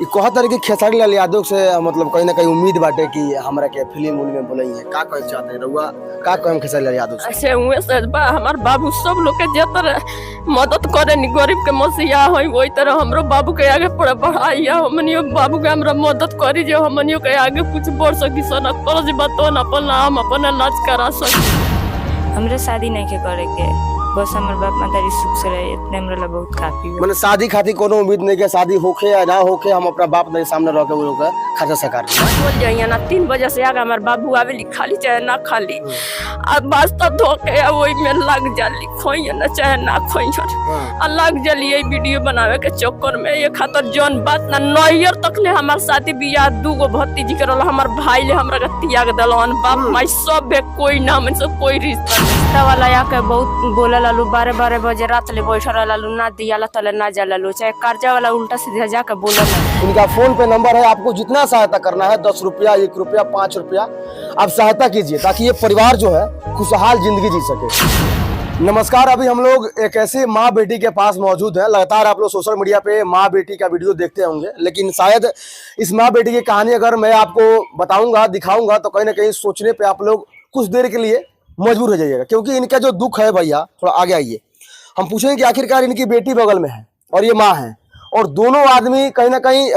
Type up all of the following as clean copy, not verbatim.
ई कहा तरह के खेसारी लाल यादव से मतलब कहीं ना कहीं उम्मीद बाटे कि हमरा के फिल्म उन में बोलई है का कहे चाहते हैं रउआ का कहे खेसारी लाल यादव से ऐसे हुए से बा हमार बाबू सब लोग के जे तरह मदद करे नी गरीब के मसीहा होई वही तरह हमरो बाबू के आगे बढ़ाइया हमनियो बाबू के हमरा मदद करी जे हमनियो के आगे कुछ बढ़ सकी सन कर्ज बतन अपन नाम अपन इलाज करा सकी। हमरे शादी नहीं के करे के बस हमारे बाप मातारी सुख से रहे इतने हमरा ला बहुत काफी है। मैंने शादी खातिर कोनो उम्मीद नहीं के शादी होखे या ना होखे हम अपना बाप के सामने रह के वो लोग का खर्चा सकार बोल जाइए ना 3 बजे से आगे हमार बाबू आवेली खाली चाहे ना खाली अब वास्ता धोके वही में लग जाली खोई ना चाहे ना खोई लग जाली ये वीडियो बनावे के चक्कर में ये खातर जौन बात ना नैयर तक ले हमार शादी बियाह 2 गो भतीजी करल हमार भाई ले हमरा के त्याग दलन बाप माई सब बे कोई नाम से कोई रिश्ता वाला आके बहुत बोला लालू 12 बजे रात ले बैठल लालू ना दियाला तले ना जालू चाहे कर्जा वाला उल्टा सीधा जाके बोला। उनका फोन पे नंबर है, आपको जितना सहायता करना है 10 रुपया 1 रुपया 5 रुपया आप सहायता कीजिए ताकि ये परिवार जो है खुशहाल जिंदगी जी सके। नमस्कार, अभी हम लोग एक ऐसे माँ बेटी के पास मौजूद है। लगातार आप लोग सोशल मीडिया पे माँ बेटी का वीडियो देखते होंगे, लेकिन शायद इस माँ बेटी की कहानी अगर मैं आपको बताऊंगा दिखाऊंगा तो कहीं ना कहीं सोचने पे आप लोग कुछ देर के लिए मजबूर हो जाइएगा, क्योंकि इनका जो दुख है भैया थोड़ा आगे आइए हम पूछेंगे कि आखिरकार इनकी बेटी बगल में है और ये माँ है और दोनों आदमी कहीं ना कहीं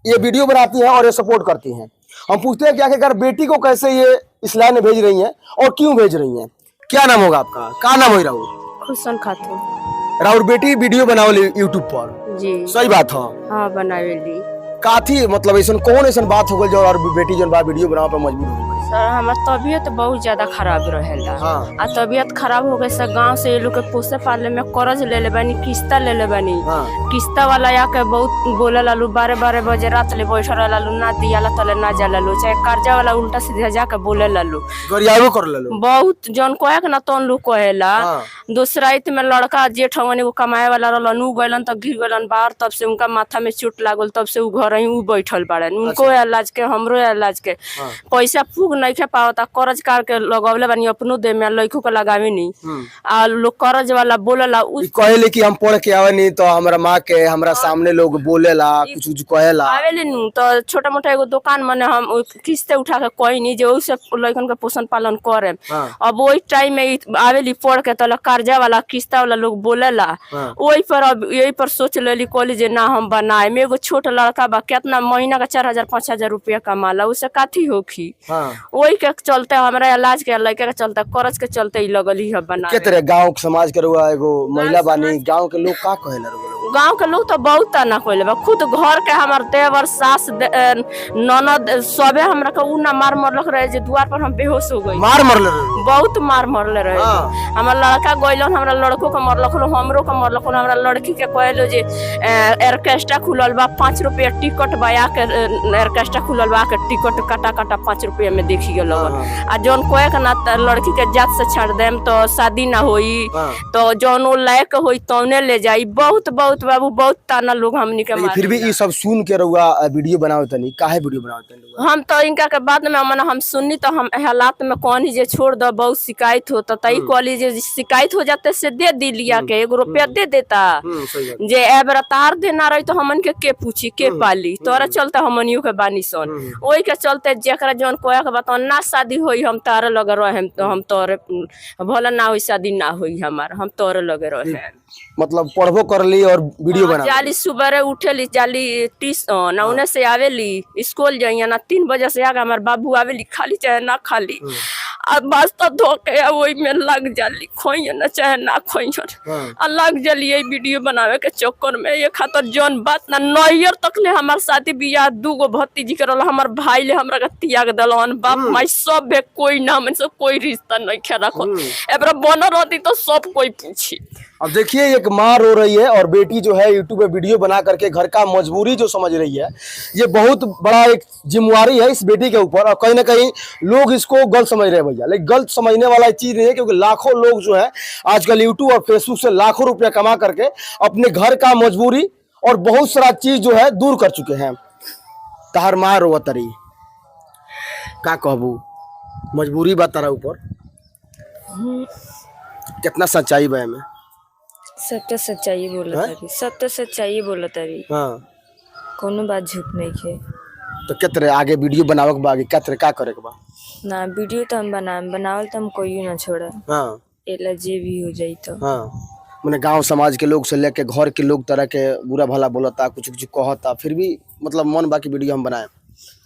ये वीडियो बनाती हैं और ये सपोर्ट करती हैं। हम पूछते हैं कि आखिरकार बेटी को कैसे ये इस लाइन में भेज रही हैं और क्यों भेज रही हैं। क्या नाम होगा आपका? क्या नाम हो राहुल? खुशन खातून। राहुल बेटी वीडियो बनाओ यूट्यूब पर जी सही बात है? हाँ बनावेली। काथी मतलब ऐसा कौन ऐसा बात हो गई जो और बेटी जो वीडियो बनाओ पे मजबूर हो गई? सर हमार तबीयत बहुत ज्यादा खराब रहेला। हाँ। आ तबीयत खराब हो गई सर गांव से ये लोग के पोसे पाले में कर्ज ले ले बानी किस्ता ले ले बानी। हाँ। किस्ता वाला आके बहुत बोला लालू 12 बजे रात ले बैठल लालू ना दियाला तले ना जालू चाहे कर्जा वाला उल्टा सीधा जाके बोले लालू गरियाबो कर लेलो बहुत जौन कहे के ना तौन लोग कहेला। हाँ। दूसरा में लड़का जेठ हवन वो कमाए वाला रहलन उ गइलन त गिर गइलन बाहर, तब से उनका माथा में चोट लागल, तब से उ घर ही उ बैठल बाड़न। उनको इलाज के हमरो इलाज के पैसा फूक नहीं खे पावता कर्ज कार के लगवले बानी अपनो दे में लइको के लगावे नहीं आ लोग कर्ज वाला बोलेला उ कहेले कि हम पढ़ के आवे नहीं तो हमरा माँ के हमरा सामने लोग बोलेला कुछ कुछ कहेला आवेले नु तो छोटा मोटा एगो दुकान माने हम किस्ते उठा के कोई नहीं जे ओसे लइकन के पोषण पालन करे। अब ओई टाइम में आवेली पढ़ के तो कर्जा वाला किस्ता वाला लोग बोलेला ओई पर अब यही पर सोच लेली कॉलेज ना हम बनाए में एगो छोट लड़का बा कितना महीना का 4000-5000 रुपया कमाला उसे काथी होखी। ओई के चलते हमरा इलाज के लड़का के चलते कर्ज के चलते ही लगली है बना के तरह गांव समाज के रुआ एगो महिला बानी गांव के लोग का कहेला रुआ? गांव के लोग तो बहुत ताना कोइले बा, खुद घर के हमर देवर सास ननद सबे हमरा के उना मार मरलक रहे जे द्वार पर हम बेहोश हो गई। मार मरले रहे? बहुत मार मरले रहे। हमर लड़का गइलन हमरा लड़को के मरलक हमरो के मरलक हमरा लड़की के कहलो जे ऑर्केस्ट्रा खुलल बा 5 रुपया टिकट बा के ऑर्केस्ट्रा खुलल बा के टिकट काटा 5 रुपया में देखी गेल आ जौन कहे के ना लड़की के जात से छाड़ देम तो शादी ना होई तो जौन ओ लायक होई तौने ले जाई। बहुत बाबू बहुत ताना लोग हमनी के मार। फिर भी ये सब सुन के रहुआ वीडियो बनाओ तनी काहे वीडियो बनाओ तनी? हम तो इनका के बाद में मन हम सुननी तो हम हालात में कौन ही जे छोड़ दो बहुत शिकायत होता तई कॉलेज शिकायत हो जाते से दे दी लिया के 1 रुपया दे देता जे एबरा तार देना रही तो हमन के पूछी के पाली तोरा चलते हमनियो के बानी सन ओई के चलते जेकरा जौन कोया के बता ना शादी होई हम तारे लगे रहे तो हम तोरे भला ना होई शादी ना होई हमार हम तोरे लगे रहे। मतलब पढ़बो कर ली और वीडियो बना जाली सुबह उठेली जाली ट्यूशन उन्हें से आवेली स्कूल जाइए ना 3 बजे से आगे हमारे बाबू आवेली खाली चाहे ना खाली अब वास्ता धोके वही में लग जाली खोई ना चाहे ना खोई लग जाली ये वीडियो बनावे के चक्कर में ये खातर जौन बात ना नैयर तक ले हमार शादी बियाह 2 गो भतीजी करल हमार भाई ले हमरा के त्याग दलन बाप माई सब बे कोई नाम से कोई रिश्ता नहीं खे रखो एबरा बन रहती तो सब कोई पूछी। अब देखिए एक माँ रो रही है और बेटी जो है यूट्यूब पे वीडियो बना करके घर का मजबूरी जो समझ रही है, ये बहुत बड़ा एक जिम्मेवारी है इस बेटी के ऊपर और कहीं ना कहीं लोग इसको गलत समझ रहे हैं भैया। लेकिन गलत समझने वाला चीज नहीं है, क्योंकि लाखों लोग जो है आजकल यूट्यूब और फेसबुक से लाखों रुपया कमा करके अपने घर का मजबूरी और बहुत सारा चीज जो है दूर कर चुके हैं। तहार माँ रो तरी का कहबू मजबूरी बा तारा ऊपर कितना सच्चाई बा में? सब तो सच्चाई बोला तारी, सब तो सच्चाई बोला तारी। हाँ कोनो बात झूठ नहीं खे। तो क्या तरह आगे वीडियो बनावे के बा, आगे क्या तरह का करे के बा? ना वीडियो तो हम बनावल तो हम कोई ना छोड़ा। हाँ एला जे भी हो जाई तो। हाँ, मैंने गांव समाज के लोग से लेके घर के लोग तरह के बुरा भला बोलता, कुछ कुछ कहता, फिर भी मतलब मन बाकी वीडियो हम बनाए।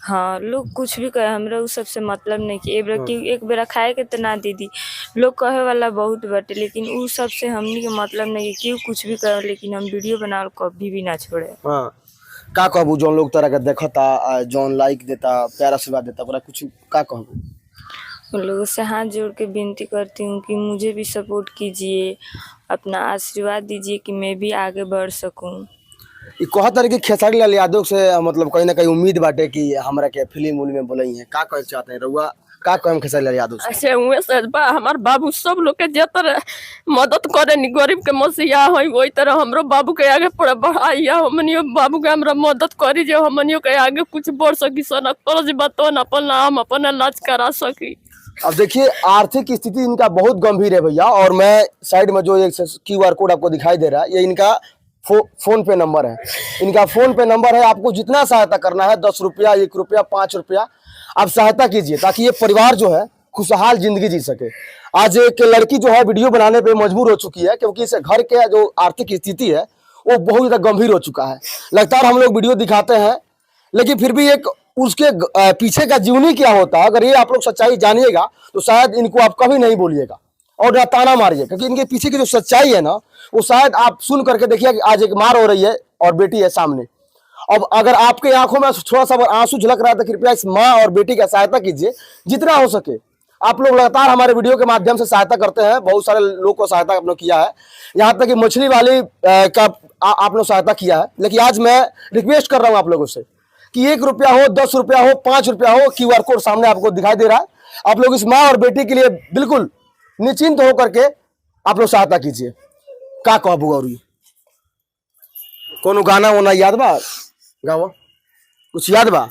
हाँ, लोग कुछ भी कहे, हमरा उ सबसे मतलब नहीं कि एक बेरा खाए के तो ना दीदी, लोग कहे वाला बहुत बाटे, लेकिन उ सबसे हमनी के मतलब नहीं कि कुछ भी कहे, लेकिन हम वीडियो बनावल कभी भी ना छोड़े। हाँ, का कहबू जौन लोग तरह के देखता, जौन लाइक देता, प्यार आशीर्वाद देता, ओकरा कुछ का कहबू? उन लोगों से हाथ जोड़ के विनती करती हूँ कि मुझे भी सपोर्ट कीजिए, अपना आशीर्वाद दीजिए कि मैं भी आगे बढ़ सकूँ। ये कहत रहे कि खेसारी लाल यादव से मतलब कहीं ना कहीं उम्मीद बाटे कि हमरा के फिल्म उल्म में बोलई है, का कहे चाहते हैं रउआ? का कहम खेसारी लाल यादव से? ऐसे हुए से बा हमार बाबू सब लोग के जे तरह मदद करे नी, गरीब के मसीहा होई वही तरह हमरो बाबू के आगे बढ़ाइया, हमनियो बाबू के हमरा मदद करी जो हमनियो के आगे कुछ बढ़ सकी, सन कर्ज बतौन अपन नाम अपन इलाज करा सकी। अब देखिए आर्थिक स्थिति इनका बहुत गंभीर है भैया, और मैं साइड में जो एक QR कोड आपको दिखाई दे रहा है, ये इनका फोन पे नंबर है। इनका फोन पे नंबर है, आपको जितना सहायता करना है 10 रुपया, 1 रुपया, 5 रुपया, आप सहायता कीजिए ताकि ये परिवार जो है खुशहाल जिंदगी जी सके। आज एक लड़की जो है वीडियो बनाने पे मजबूर हो चुकी है क्योंकि इसे घर के जो आर्थिक स्थिति है वो बहुत ज्यादा गंभीर हो चुका है। लगातार हम लोग वीडियो दिखाते हैं, लेकिन फिर भी एक उसके पीछे का जीवनी क्या होता है, अगर ये आप लोग सच्चाई जानिएगा तो शायद इनको आप कभी नहीं बोलिएगा और ना ताना मारिए, क्योंकि इनके पीछे की जो सच्चाई है ना वो शायद आप सुन करके देखिए कि आज एक मार हो रही है और बेटी है सामने। अब अगर आपके आंखों में थोड़ा सा आंसू झलक रहा है तो कृपया इस माँ और बेटी का सहायता कीजिए जितना हो सके। आप लोग लगातार हमारे वीडियो के माध्यम से सहायता करते हैं, बहुत सारे लोग को सहायता आप लोग किया है, यहाँ तक कि मछली वाली का आप लोग सहायता किया है। लेकिन आज मैं रिक्वेस्ट कर रहा हूँ आप लोगों से कि 1 रुपया हो, 10 रुपया हो, 5 रुपया हो, QR कोड सामने आपको दिखाई दे रहा है। आप लोग इस माँ और बेटी के लिए बिल्कुल निश्चिंत होकर के आप लोग सहायता कीजिए। का कहबू और कोनो गाना वाना याद बा? गावा कुछ याद बा?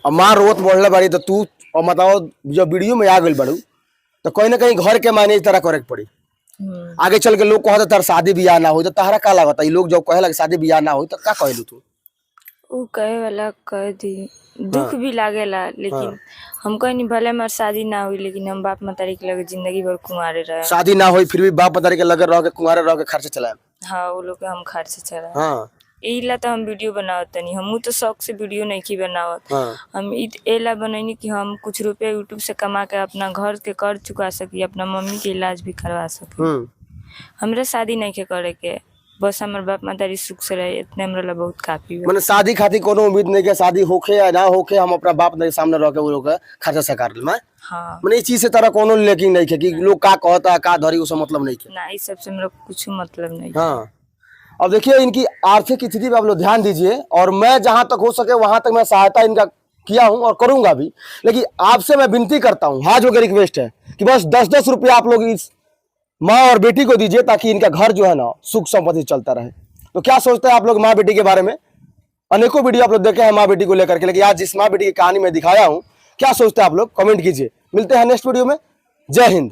अब माँ रोत बढ़ले बाड़ी तो तू और बताओ, जब वीडियो में आ गई बाड़ू तो कहीं ना कहीं घर के मैनेज तरह करे के पड़ी। आगे चल के लोग कहते तार शादी बियाह ना हो तो तहरा का लगता? लोग जब कहे लगे शादी बियाह ना हो तो का कहलू तू? उ कहे वाला कह दी, दुख भी लागेला, लेकिन हम कहनी भले हमार शादी ना हुई लेकिन हम बाप मतारी के लगे जिंदगी भर कुंवारे रहे। शादी ना हुई फिर भी बाप मतारी के लगे रह के कुंवारे रह के खर्च चलाए। हाँ, वो लोग के हम खर्च चला। हाँ, एला तो हम वीडियो बनावत तनी, हमू तो शौक से वीडियो नहीं की बनावत। हम एला बनैनी कि हम कुछ रुपया यूट्यूब से कमा के अपना घर के कर्ज चुका सकी, अपना मम्मी के इलाज भी करवा सकी। हमरा शादी नहीं के करे के, बस हमार बाप मतारी सुख से रहे, इतने हमरा ला बहुत काफी है। मैंने शादी खातिर कोनो उम्मीद नहीं के, शादी होखे या ना होखे हम अपना बाप के सामने रह के वो लोग खर्चा सकार ले। हाँ, मैंने इस चीज से तरह कोनो लेकिन नहीं के कि लोग का कहता का धरी उससे मतलब नहीं के ना, इस सबसे हमरा कुछ मतलब नहीं। हाँ, अब देखिए इनकी आर्थिक स्थिति पे आप लोग ध्यान दीजिए, और मैं जहां तक हो सके वहां तक मैं सहायता इनका किया हूं और करूंगा भी। लेकिन आपसे मैं विनती करता हूं, हाथ जोड़ के रिक्वेस्ट है कि बस 10-10 रुपया आप लोग इस माँ और बेटी को दीजिए ताकि इनका घर जो है ना सुख संपत्ति चलता रहे। तो क्या सोचते हैं आप लोग माँ बेटी के बारे में? अनेकों वीडियो आप लोग देखे हैं माँ बेटी को लेकर के, लेकिन आज जिस माँ बेटी की कहानी में दिखाया हूं, क्या सोचते हैं आप लोग? कमेंट कीजिए। मिलते हैं नेक्स्ट वीडियो में। जय हिंद।